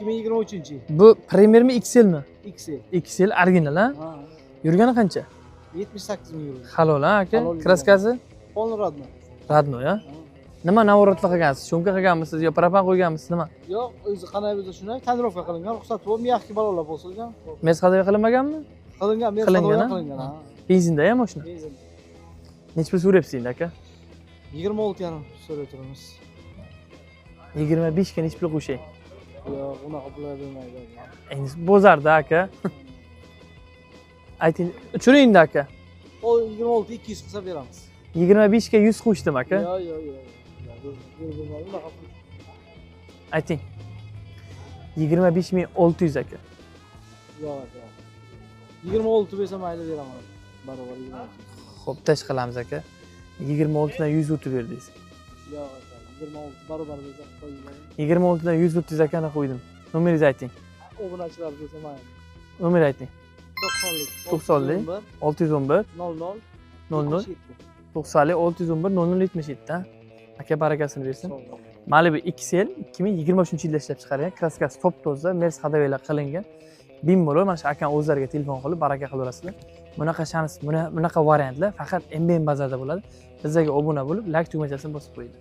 2023 yil. Bu Premier mi XL mi? XL. XL original ha? Ha. Yurgani qancha? 78 ming euro. Halol ha aka? Halol. Kraskasi? Polni radno. Radno ya. Nima navorotli qilgansiz? Shumka qilganmisiz yo propan qo'yganmisiz nima? Yo'q, o'zi qanday bo'lsa shunday tonirovka qilingan, ruxsat bo'lib, miyaqki balolar bo'lsin. Mes xadoy qilinmaganmi? Qilingan, men Qilingan, qilingan, ha? qilingan. Ha. Benzinda ya mashina? Benzin. Necha pul so'rayapsiz endi aka? 26 yarim so'ray turamiz. 25 ga necha pul qo'shay? Yo'q, unaqa pullar bermaydi. Endi bozorda aka. Ayting, tushuring aka. O 26 200 qilsa beramiz. 25 ga 100 qo'shdim aka. Yo'q. Unaqa pul. Ayting. 25600 aka. Yo'q aka. 26 bersa mayli beraman. Barobar 26. Xo'p, tash qilamiz aka. 26 dan 100 o'tib berdingiz. Yo'q aka. 26 barobar bersa qo'yinglar. 26 dan 100 o'ttiz akani qo'ydim. Nomeringizni ayting. Obunachilar bersa mayli. Nomer ayting. 90lik. 90lik. 611 00 00 90lik 611 0077 ha. Aka barakasini bersin. Malibu XL 2023-yilda ishlab chiqarilgan, kraskasi top toza, Mercedes hadaviylar qilingan. Bemalol mana shu akani o'zlariga telefon qilib baraka qilaverasizlar. Bunaqa shans, bunaqa variantlar faqat MBM bazarda bo'ladi. Bizga obuna bo'lib, like tugmachasini bosib qo'ying.